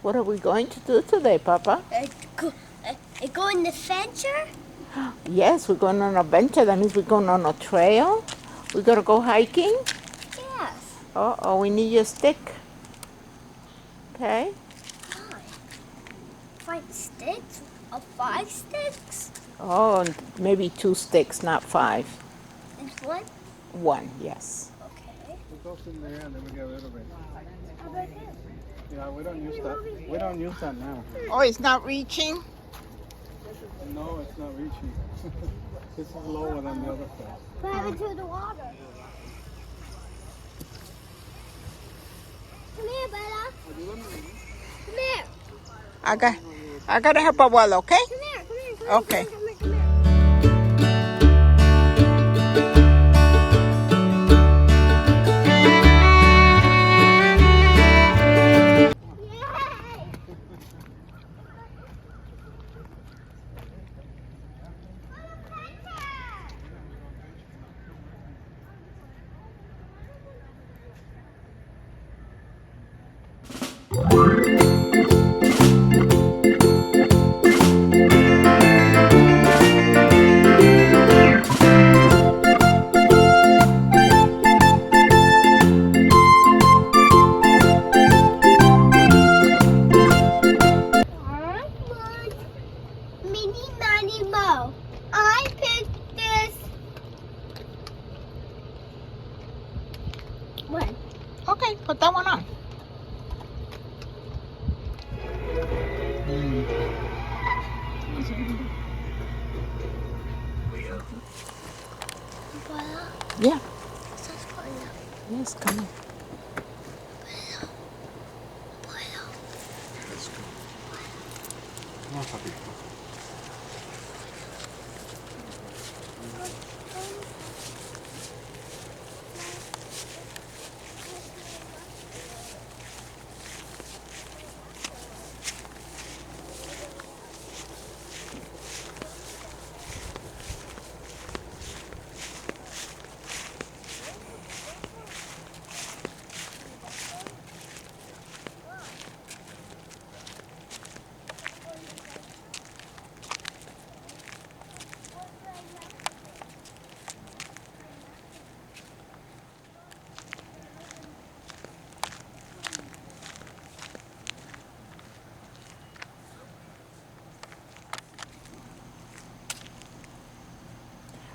What are we going to do today, Papa? Go in the adventure? Yes, we're going on an adventure. That means we're going on a trail. We're going to go hiking. Yes. Uh-oh, we need your stick. Okay. Why? 5 sticks? 5 sticks? Oh, maybe 2 sticks, not 5. It's 1? 1, yes. Okay. It goes in there and then we get rid of it. How about this? Yeah, we don't use that. We don't use that now. Oh, it's not reaching? No, it's not reaching. This is lower than the other place. What happened to the water? Come here, Bella. Come here. I got to help Abuelo, okay? Come here. Come here. Come here. Okay. Come here. Come here. Mini Manny Mo. I picked this one. Okay, put that one on. Bella, Yeah. that's fine. Yes, come on. Bella. Come on, puppy.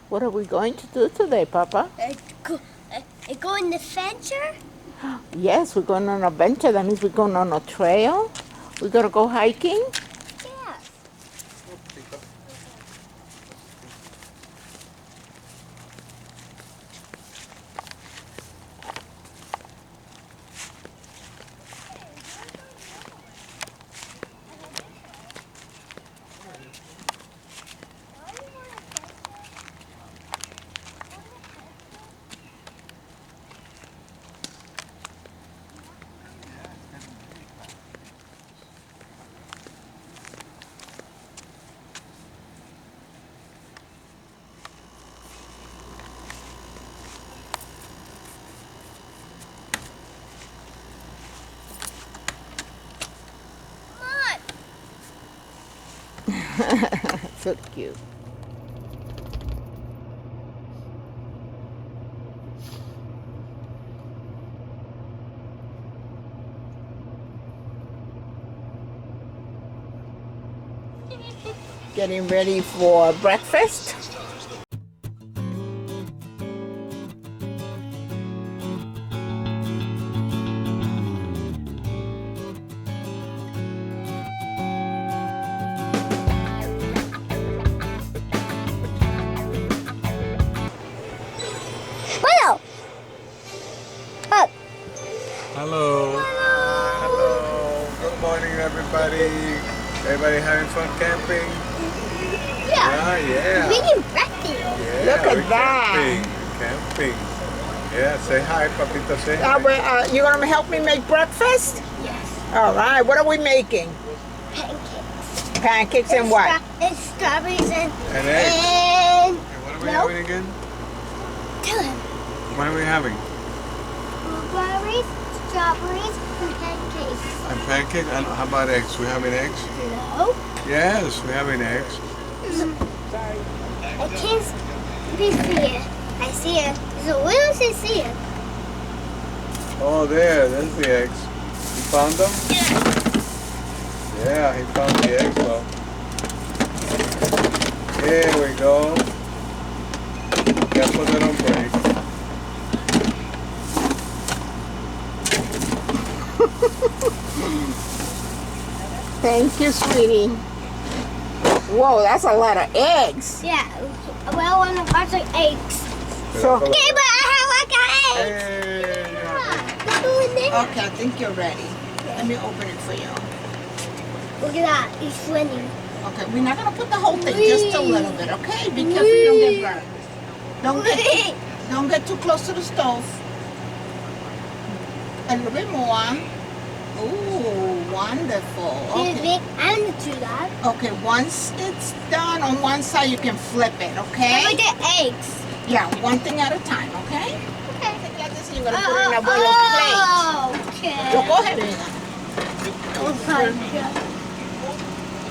What are we going to do today, Papa? Go in the adventure? Yes, we're going on an adventure. That means we're going on a trail. We're going to go hiking. Yes. So cute. Getting ready for breakfast. Well, up. Hello. Hello. Good morning, everybody. Everybody having fun camping? Yeah. Yeah. Making breakfast. Yeah, Look at we're that. Camping. Yeah, say hi, Papito. Say hi. You going to help me make breakfast? Yes. All right. What are we making? Pancakes. Pancakes and what? And strawberries and eggs. and What are we milk. having again? Tell him. What are we having? Blueberries, strawberries, and pancakes. And pancake? And how about eggs? We having eggs? No. Yes, we having eggs. I can't see it. I see it. So where does it see it? Oh, there's the eggs. You found them? Yeah, he found the eggs, though. Here we go. Yeah, put that on break. Thank you, sweetie. Whoa, that's a lot of eggs. Yeah. Well, one of us are eggs. So, Okay, but I have like an egg. Hey, Look over there. okay, I think you're ready. Let me open it for you. Look at that. It's swimming. Okay, we're not gonna put the whole thing, just a little bit, okay? Be careful you don't get burned. Don't get too close to the stove. A little bit more. Ooh, wonderful. There's Okay. big and to that. Okay, once it's done on one side, you can flip it, okay? Look at the eggs. Yeah, one thing at a time, okay? Okay. Take like this and you're gonna put it in a bowl of plate. Okay. So go ahead, Rina.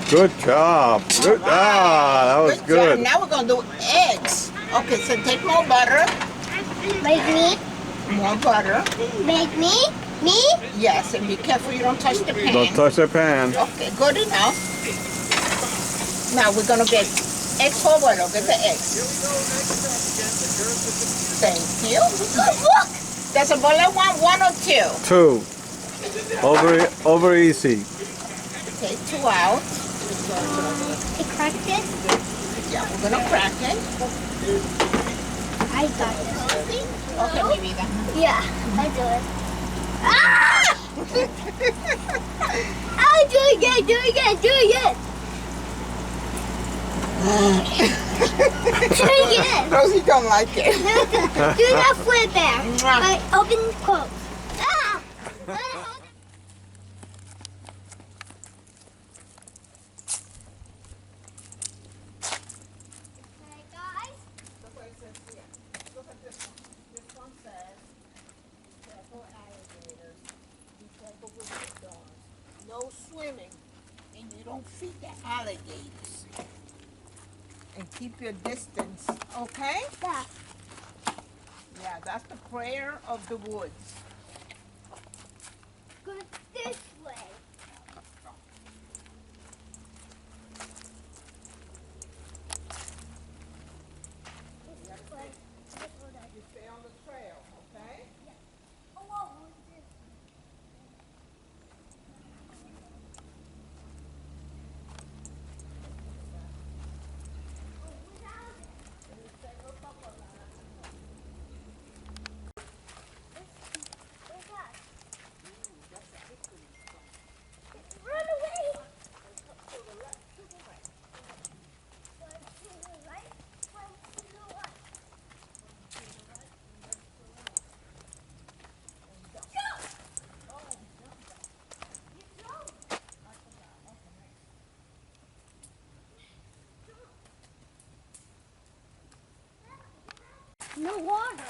Good job. Good. Ah, that was Job. good. Now we're gonna do eggs. Okay, so take more butter. Make me. More butter. Make me. Me. Yes, and be careful you don't touch the pan. Don't touch the pan. Okay, good enough. Now we're gonna get eggs for abuelo. Get the eggs. Thank you. Look! Does abuelo want one or two? 2. Over easy. Take 2 out. I cracked it. Yeah, we're gonna crack it. I got it. Okay, mi vida. Yeah, I do it. Ah! I'm doing it. Doing it. Doing it. Rosie don't like it. Do that flip there. I open, close. Ah! Okay, guys. This one says, careful alligators, be careful with the dogs. No swimming, and you don't feed the alligators. And keep your distance, okay? Yeah. Yeah, that's the prayer of the woods. Go this way. This way. You stay on the trail, okay? Oh, whoa. Run away! One to the right, one to the left. No water.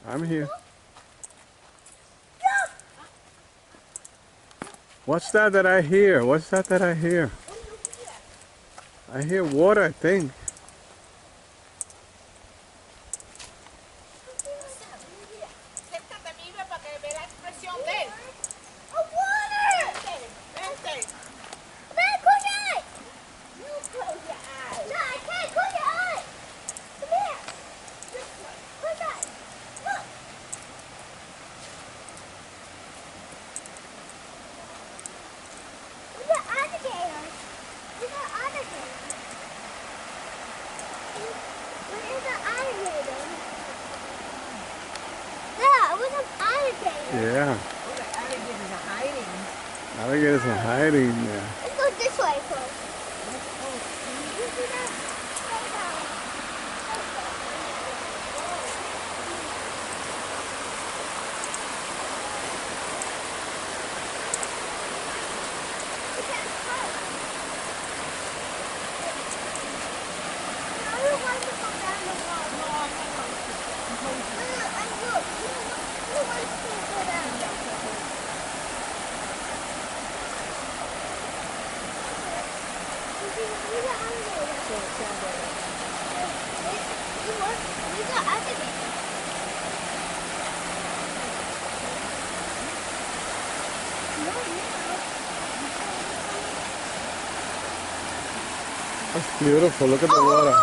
I'm here. What's that I hear? What's that I hear? I hear water, I think. Acércate, mi vida, para que vea la expresión de él. A water! Vente. Man, close your eye! You close your eyes. No, I can't. Close your eye! Come here! Close your eye. Look! Look at alligators. Look at alligators. Yeah. Oh, the alligators are hiding. Alligators are hiding there. Let's go this way first. Oh, can you do that? We can't swim. I don't want to go down the water. No, I'm not going to. I'm going to. And look, you don't want to go down. We got alligator. We got alligator. That's beautiful. Look at the water.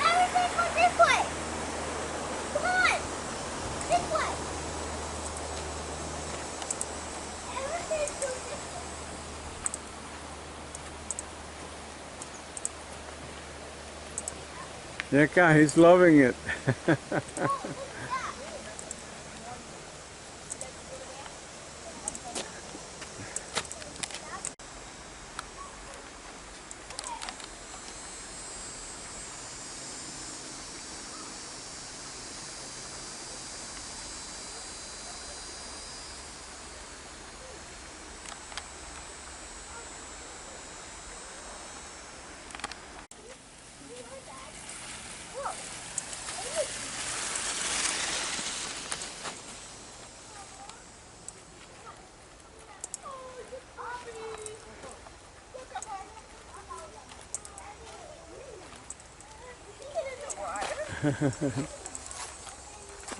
Everything go this way. Come on, this way. Everything go this way. Yeah, he's loving it.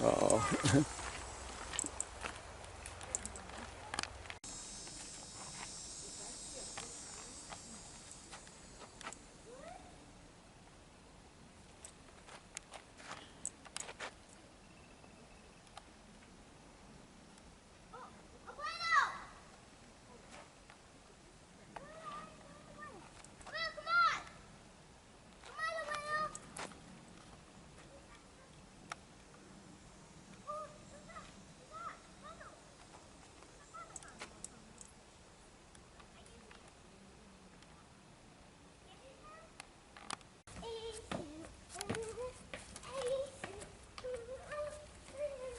Oh.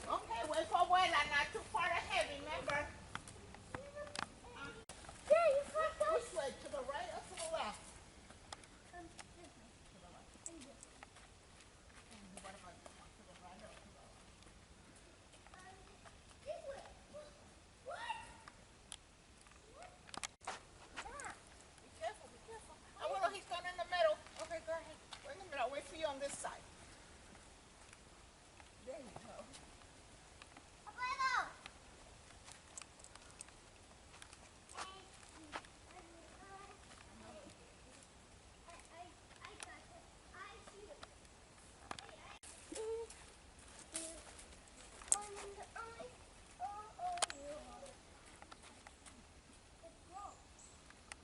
Okay, wait for Abuela, not too far ahead, remember? Which way, to the right or to the left? What about this one, to the right or to the left? Be careful, be careful. Abuelo, he's going in the middle. Okay, go ahead. Go in the middle. I'll wait for you on this side. There you go.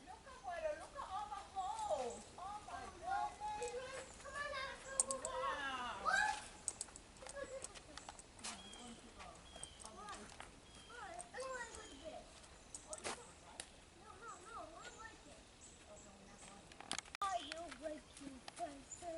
Look, Abuelo, look at all the holes. Oh my goodness. Wow. Are you waiting for sir?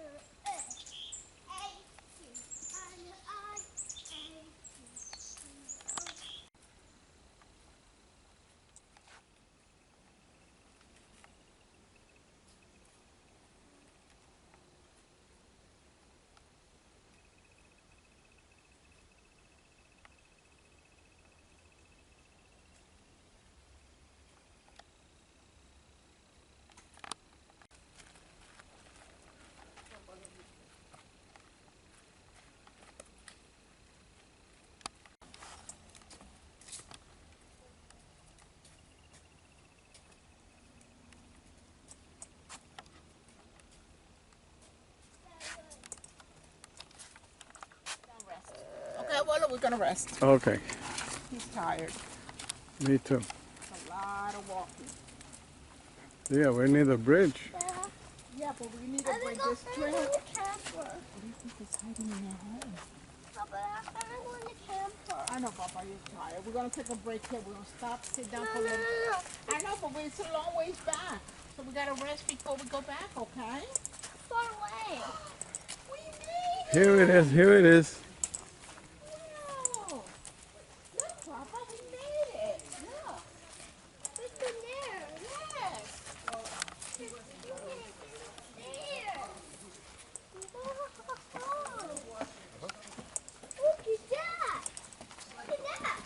Okay, Abuelo, we're going to rest. Okay. He's tired. Me too. A lot of walking. Yeah, we're near the bridge. Yeah, but we need to I'm break gonna this go trail. in the camper. What do you think is hiding in their home? Papa, I'm gonna go in the camper. I know, Papa, you're tired. We're gonna take a break here. We're gonna stop, sit down No, for a no, little. no, no. I know, but it's a long ways back. So we gotta rest before we go back, okay? Far away. We made Here it is, here it is. Wow! Look, Papa, we made it. Look. It's in there. Yes. It's in there. Look at that. Look at that.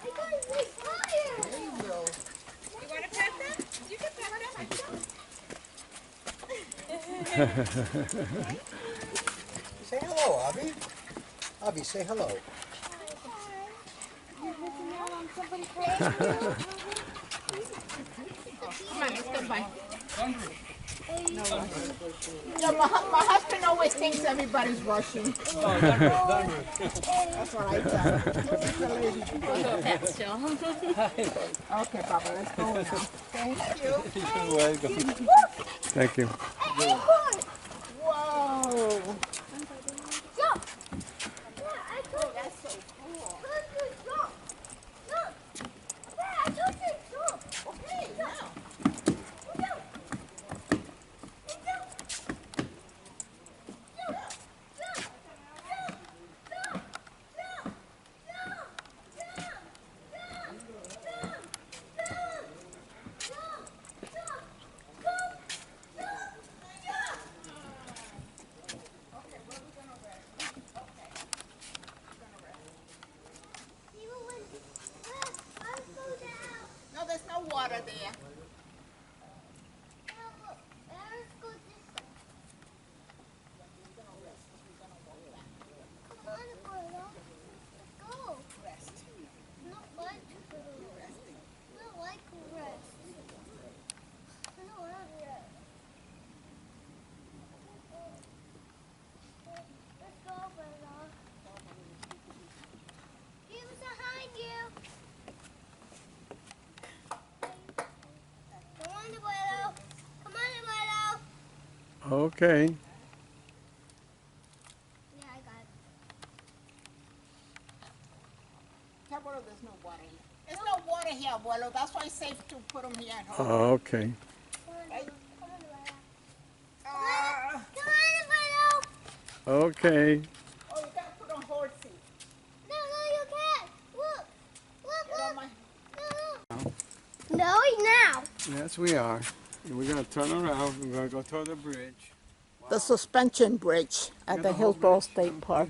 I got a big tire. You will. You wanna pet them? You can pet them. Say hello, Abby. Abby, say hello. Come on, let's go by. Yeah, my husband always thinks everybody's rushing. That's what I tell him. Okay, Papa, let's go now. Thank you. You're welcome. Thank you. Whoa. Jump. Yeah, I told Oh, that's so cool. you jump. Look. Yeah, I told you jump. Okay, now. Jump. No, there's no water there. Behind you. Come on, Abuelo. Come on, Abuelo. Okay. Yeah, I got it. Tell Abuelo there's no water here. There's no water here, Abuelo. That's why it's safe to put them here at home. Okay. Come on, Right? Come on, Abuelo. Ah. Come on, Abuelo. Okay. Oh, you gotta put on horse seat. No, you can't. Look. Get on my... No, now. Yes, we are. And we're going to turn around. We're going to go toward the bridge. The suspension bridge at Yeah, the the whole Hillsborough bridge. State Park.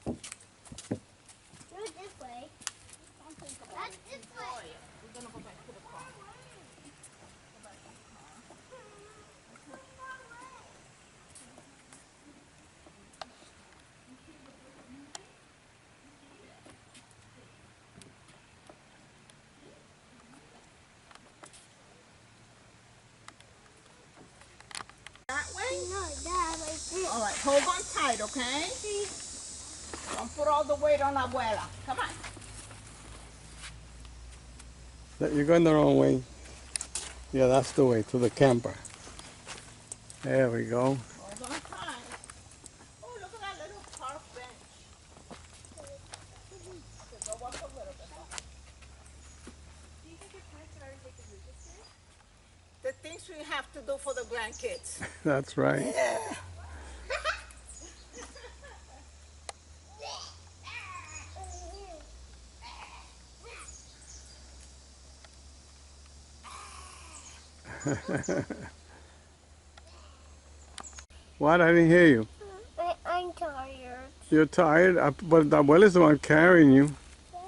Do it this way. That's this way. We're gonna go back to the car. That way? No, that like this. All right, hold on tight, okay? Don't put all the weight on Abuela. Come on. You're going the wrong way. Yeah, that's the way, to the camper. There we go. Hold on tight. Oh, look at that little park bench. So go up a little bit. Do you think your parents would already take the root this year? The things we have to do for the grandkids. That's right. What? I didn't hear you. I'm tired. You're tired? But the abuela's the one carrying you. Yeah.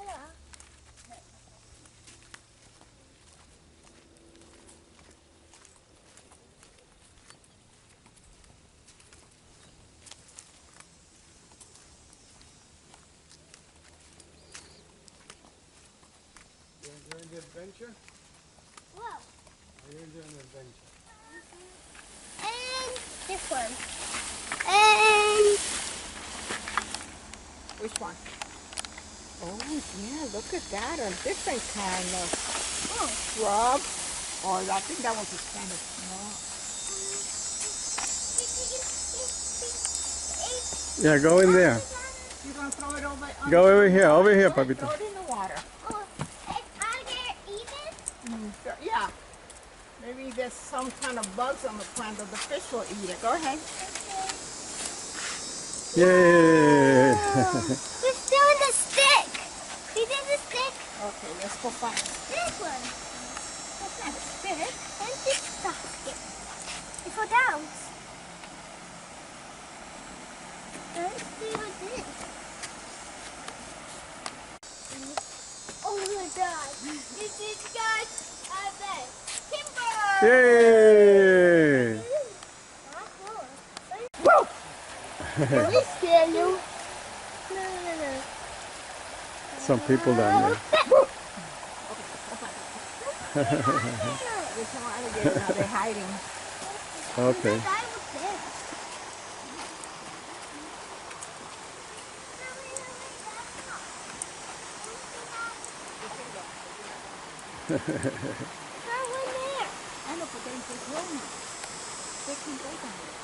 You're enjoying the adventure? Whoa. Are you enjoying the adventure? And This one. And Which one? Oh, yeah, look at that. A different kind of shrub. Oh, I think that was a Spanish shrub. Yeah, go in there. You're going to throw it over? Go over here, Go ahead, Papito. throw it in the water. oh, is alligator eaten? Yeah. Maybe there's some kind of bugs on the plant that the fish will eat it. Go ahead. Yay! We're still in the stick. Is this the stick? Okay, let's go find it. This one. That's not a stick. And this basket. It fell down. Let's see what this is. Oh my god. This is God's event. Timber! Yay! Whoa! Did we scare you? No. Some people down there. There's no alligator now. They're hiding. Okay. The guy was there. There went there. I know, but they're grown now. They can go down there.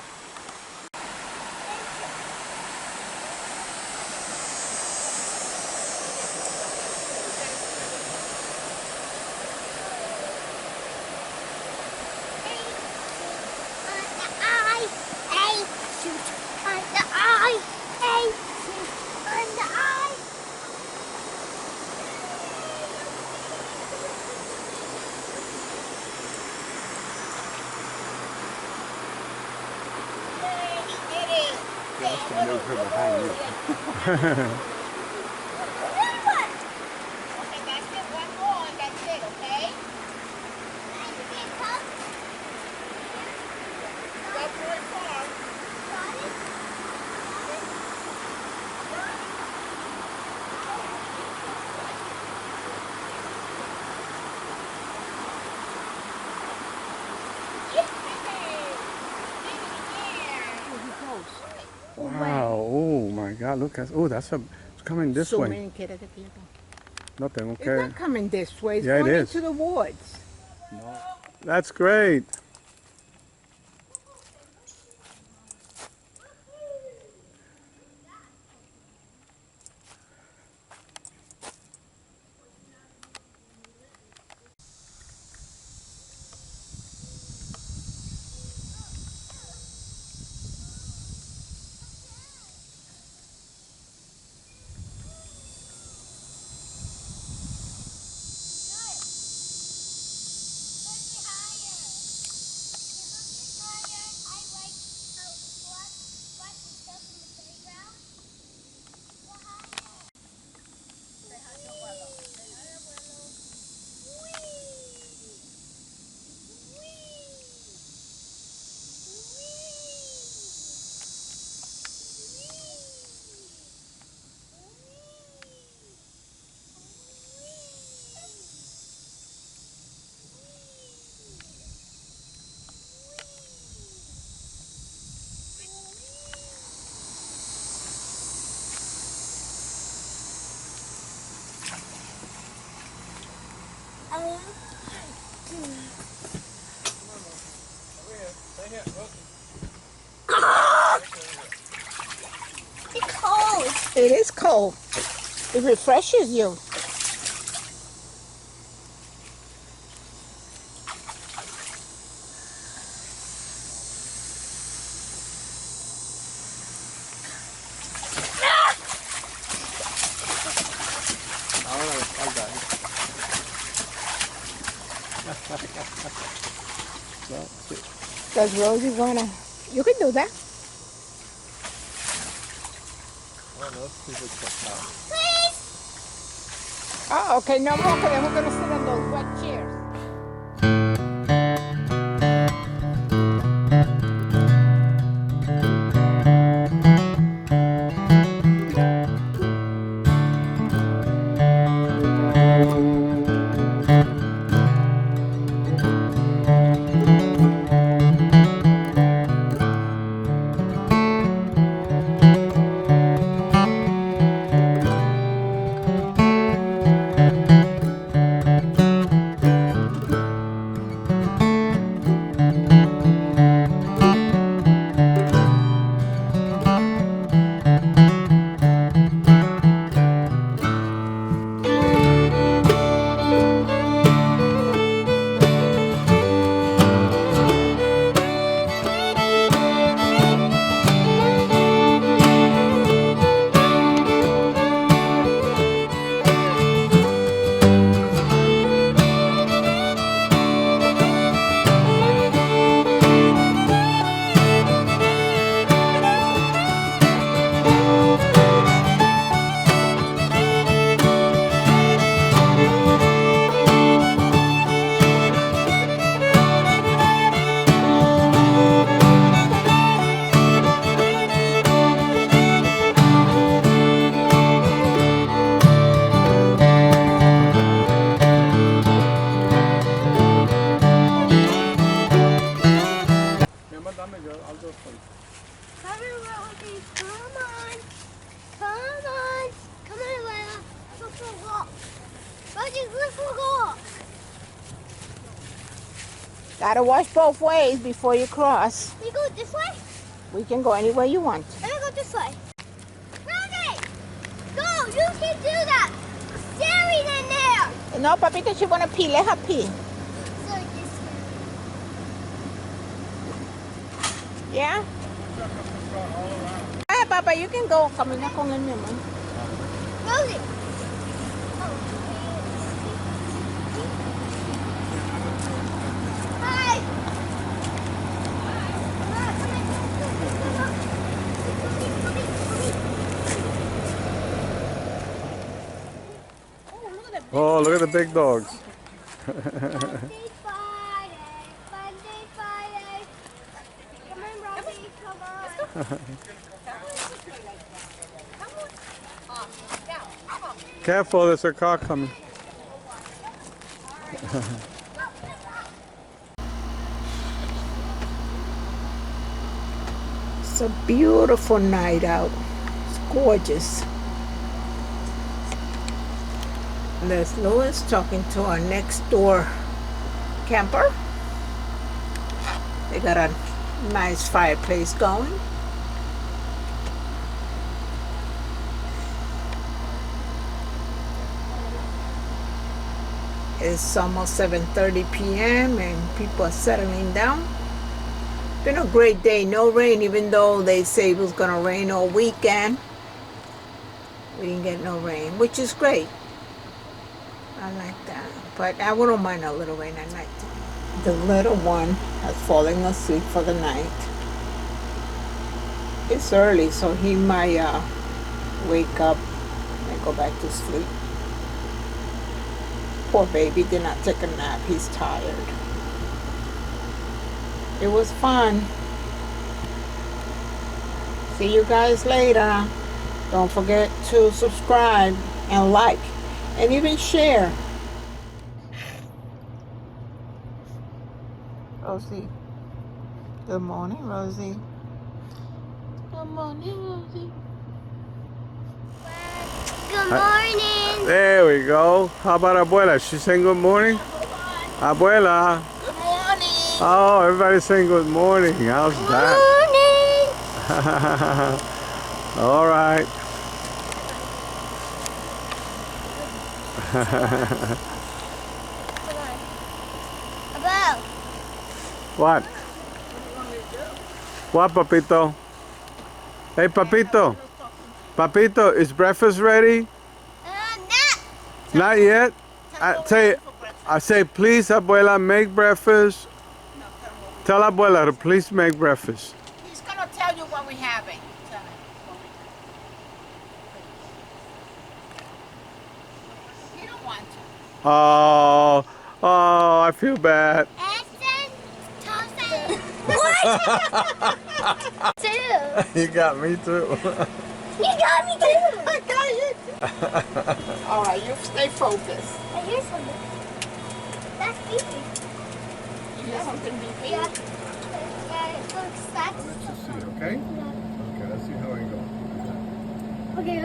Okay, that's it. One more and that's it, okay? That's very far. Wow. Oh my God. Look at. Oh, that's a. It's coming this way. No tengo It's que. not coming this way. It's Yeah, it going is. into the woods. That's great. It's cold. It is cold. It refreshes you. Does Rosie wanna? You can do that. Oh, okay. No more. Then we're gonna sit on those wet chairs. Gotta watch both ways before you cross. We go this way? We can go any way you want. Let me go this way. Rosie! Go! You can do that! Staring in there! No, Papito, she wanna pee. Let her pee. So this Yeah? Ah, Papa, you can go. Camina con él, mi amor. Rosie! Hi! Oh, look at the big dogs. Friday, Friday. Come on, Rosie, come on. Careful, there's a car coming. It's a beautiful night out. It's gorgeous. There's Louis talking to our next door camper. They got a nice fireplace going. It's almost 7:30 p.m. and people are settling down. Been a great day. No rain, even though they say it was gonna rain all weekend. We didn't get no rain, which is great. I like that. But I wouldn't mind a little rain at night. The little one has fallen asleep for the night. It's early, so he might wake up and go back to sleep. Poor baby did not take a nap. He's tired. It was fun. See you guys later. Don't forget to subscribe and like and even share. Rosie. Good morning, Rosie. Good morning, Rosie. Good morning. There we go. How about Abuela? She's saying good morning? Abuela. Good morning. Oh, everybody's saying good morning. How's that? Morning. All right. About. What? What, Papito? Hey, Papito. Papito, is breakfast ready? Not yet? I say, please, Abuela, make breakfast. Tell Abuela to please make breakfast. He's gonna tell you what we're having. You don't want to. Oh, I feel bad. Two. You got me too. You got me too. I got you. All right, you stay focused. I hear something. That's beeping. You hear something beeping? Yeah. Yeah, it looks that's. Let's just see, okay? Okay, let's see how it goes.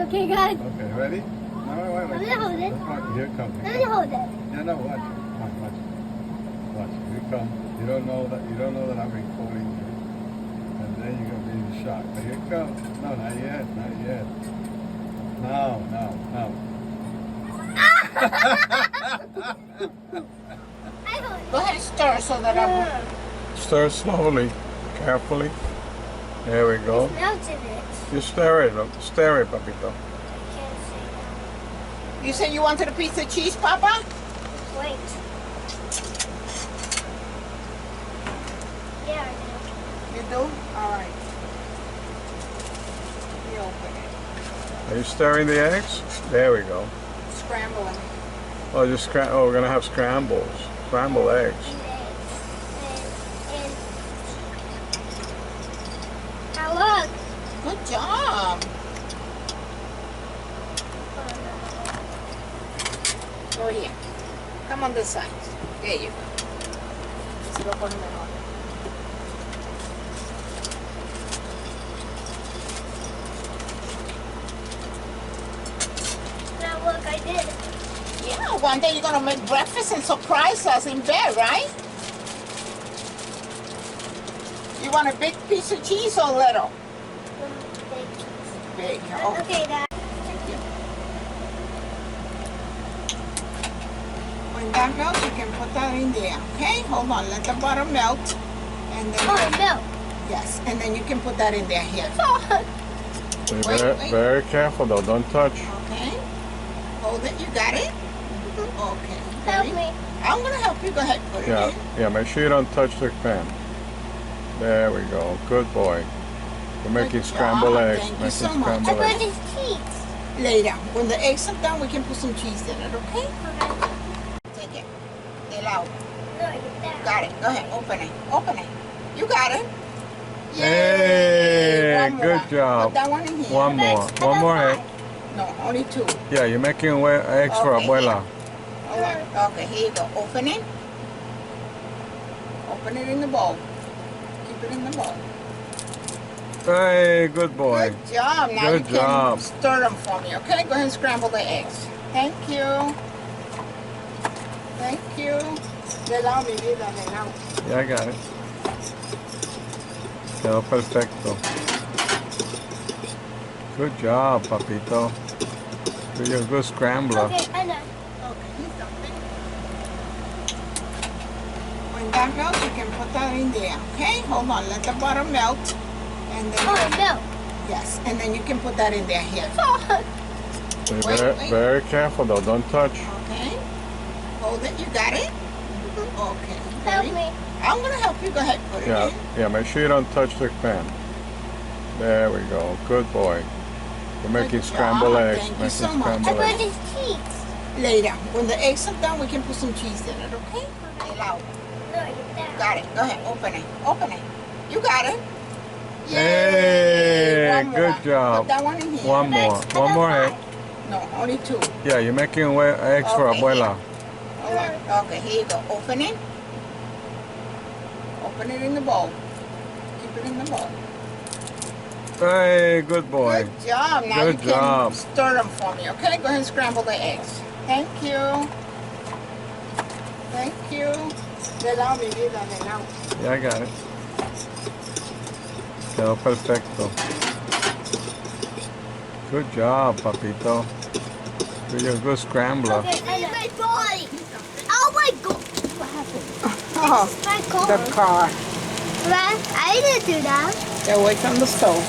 Okay, guys. Okay, ready? No, wait. I'm gonna hold it. Here it comes. I'm gonna hold it. Yeah, no, watch. Watch. Here it comes. You don't know that I'm recording you. And then you're gonna be in shock. But here it comes. No, not yet. No. I hold it. Go ahead and stir so that I'm. Stir slowly, carefully. There we go. Melts in it. You stir it, Papito. I can't see You said you wanted a piece of cheese, Papa? that. Wait. Yeah, I do. You do? All right. You open it. Are you stirring the eggs? There we go. Scrambling. Oh, we're gonna have scrambled eggs. And now look. Good job. Go here. Come on this side. There you go. Se lo pone mejor. Now look, I did it. Yeah, one day you're gonna make breakfast and surprise us in bed, right? You want a big piece of cheese or little? Big. Oh, Okay, Dad. thank you. When that melts, you can put that in there. Okay, hold on. Let the butter melt, and then Oh, milk. yes, and then you can put that in there. Here. Be Wait, very, wait. very careful though. Don't touch. Okay. Hold it. You got it. Okay. Help Ready? me. I'm gonna help you. Go ahead. Put it Yeah, in. yeah. Make sure you don't touch the pan. There we go. Good boy. We're making Good scrambled job. eggs. Thank you Making so much. scrambled About eggs. this cheese. Later, when the eggs are done, we can put some cheese in it. Okay? Okay. Take it. Get out. No, you're there. Got it. Go ahead. Open it. Open it. You got it. Hey, One more. good job. Put that one in here. One more. One more egg. Five. No, only two. Yeah, you're making eggs for Okay, abuela. Hold on. Okay, here you go. Open it. Open it in the bowl. Keep it in the bowl. Hey, good boy. Good job. Now Good you can job. stir them for me. Okay? Go ahead and scramble the eggs. Thank you. Thank you. Allow me, vida, allow. Yeah, I got it. Quedó perfecto. Good job, papito. You're a good scrambler. Okay, I know. Okay, he's done. When that melts, you can put that in there. Okay? Hold on. Let the butter melt. And then Oh, milk. yes, and then you can put that in there. Here. Be Wait, very, wait. very careful though. Don't touch. Okay. Hold it. You got it. Okay. Help Ready? me. I'm gonna help you. Go ahead. Put it Yeah, in. yeah. Make sure you don't touch the pan. There we go. Good boy. We're making Good scrambled job. eggs. Thank you Making so much. scrambled About eggs. this cheese. Later, when the eggs are done, we can put some cheese in it. Okay? Allow. No, you're there. Got it. Go ahead. Open it. Open it. You got it. Hey, One more. good job. Put that one in here. One more. One more egg. No, only two. Yeah, you're making eggs for Okay, abuela. Hold on. Okay, here you go. Open it. Open it in the bowl. Keep it in the bowl. Hey, good boy. Good job. Now Good you can job. stir them for me. Okay? Go ahead and scramble the eggs. Thank you. Thank you. Allow me, vida, allow. Yeah, I got it. Quedó perfecto. Good job, papito. You're a good scrambler. Okay, I know. My body. Oh my god. What happened? Oh, My car. the car. Right? I didn't do that. Get away from the stove.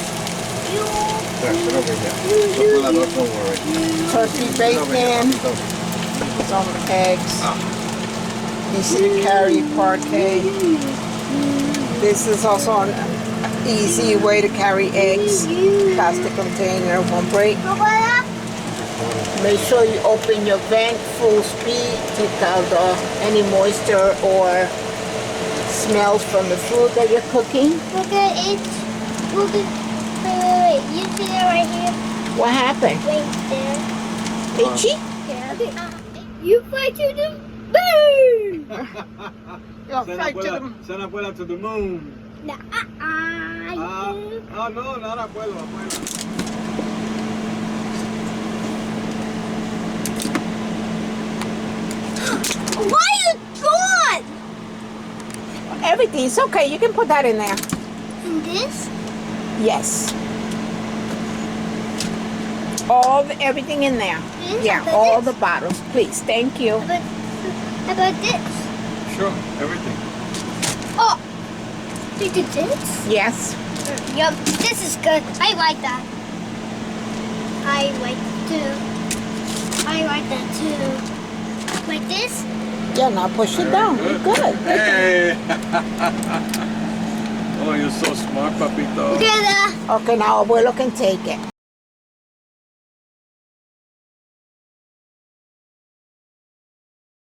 You. Yeah, sit over here. Don't worry. Turkey bacon, some eggs, easy to carry parquet. This is also an easy way to carry eggs. Plastic container, won't break. Abuela? Make sure you open your vent full speed, take out any moisture or smells from the food that you're cooking. Okay, it's. Wait. You see it right here? What happened? Right there. Itchy? Yeah. You fight to the moon! You're afraid to the... Send abuela to the moon. No, Oh, no, not abuelo, abuela. Why you gone? Everything's okay. You can put that in there. And this? Yes. Everything in there. This? Yeah, About all this? the bottles, please. Thank you. About this? Sure, everything. Oh! You did this? Yes. Yup, this is good. I like that. I like that too. Like this? Yeah, now push it down. You're good. Hey! Oh, you're so smart, papito. Together. Okay, now abuelo can take it.